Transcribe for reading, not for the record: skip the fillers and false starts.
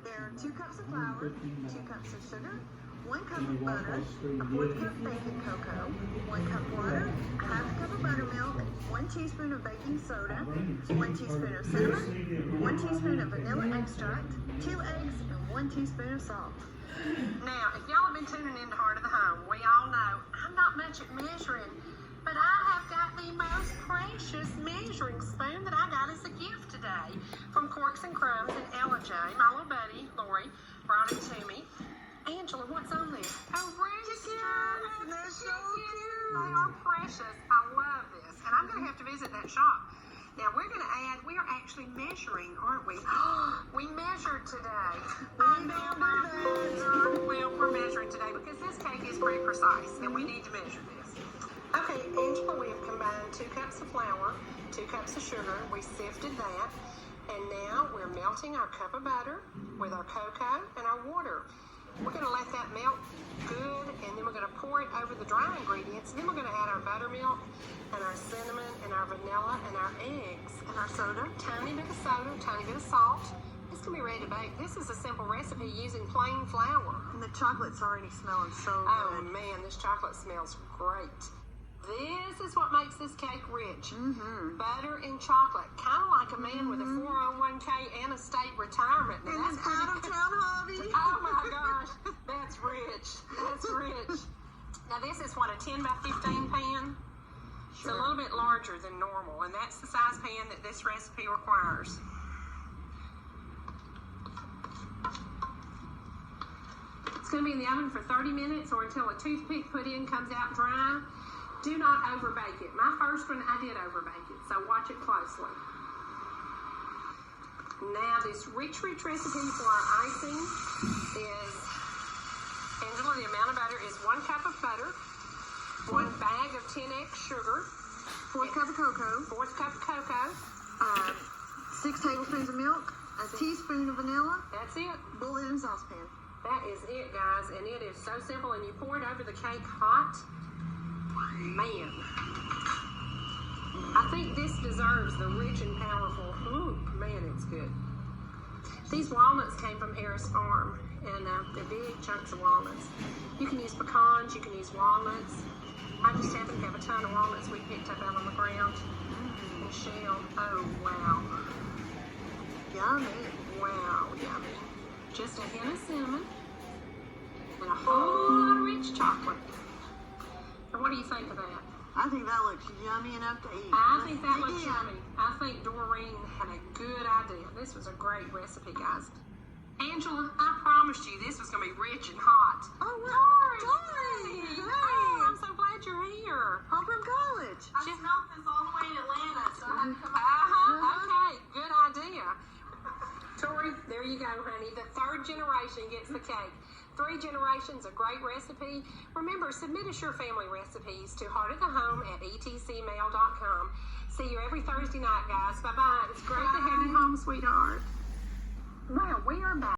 There are 2 cups of flour, 2 cups of sugar, 1 cup of butter, a 1/4 cup baking cocoa, 1 cup water, a half cup of buttermilk, 1 teaspoon of baking soda, 1 teaspoon of cinnamon, 1 teaspoon of vanilla extract, 2 eggs, and 1 teaspoon of salt. Now, if y'all have been tuning in to Heart of the Home, we all know I'm not much at measuring, but I have got the most precious measuring spoon that I got as a gift today from Corks and Crumbs, and Ella J, my little buddy, Lori, brought it to me. Angela, what's on there? A rooster. They're so cute. They are precious. I love this. And I'm going to have to visit that shop. Now, we are actually measuring, aren't we? We measured today. Well, we're measuring today because this cake is pretty precise and we need to measure this. Okay, Angela, we have combined 2 cups of flour, 2 cups of sugar. We sifted that. And now we're melting our cup of butter with our cocoa and our water. We're going to let that melt good, and then we're going to pour it over the dry ingredients. And then we're going to add our buttermilk and our cinnamon and our vanilla and our eggs and our soda, tiny bit of soda, tiny bit of salt. It's going to be ready to bake. This is a simple recipe using plain flour. And the chocolate's already smelling so good. Oh man, this chocolate smells great. This is what makes this cake rich. Butter and chocolate, kind of like a man with a 401k and a state retirement. Now, And an out-of-town hobby. Oh my gosh, that's rich. That's rich. Now this is what, a 10 by 15 pan? It's a little bit larger than normal, and that's the size pan that this recipe requires. It's going to be in the oven for 30 minutes or until a toothpick put in comes out dry. Do not overbake it. My first one, I did overbake it, so watch it closely. Now, this rich recipe for our icing is, Angela, the amount of butter is 1 cup of butter, 1 bag of 10x sugar, 4 cup of cocoa, 4th cup of cocoa. 6 tablespoons of milk, a teaspoon of vanilla, That's it. bullet and saucepan. That is it, guys, and it is so simple, and you pour it over the cake hot. Man, I think this deserves the rich and powerful. Ooh, man, it's good. These walnuts came from Harris Farm, and they're big chunks of walnuts. You can use pecans, you can use walnuts. I just happen to have a ton of walnuts we picked up out on the ground and shelled. Oh, wow. Yummy. Wow, yummy. Just a hint of cinnamon and a whole lot of rich chocolate. Now, what do you think of that? I think that looks yummy enough to eat. I think that Let's looks dig in. yummy. I think Doreen had a good idea. This was a great recipe, guys. Angela, I promised you this was going to be rich and hot. Oh, well, Dory! Hey. Oh, I'm so glad you're here. Home from college. I smelled this all the way in Atlanta, so I had to come out. Okay, good idea. Tori, there you go, honey. The 3rd generation gets the cake. 3 generations, a great recipe. Remember, submit us your family recipes to heartofthehome@etcmail.com. See you every Thursday night, guys. Bye-bye. It's great to have you home, sweetheart. Well, we are back.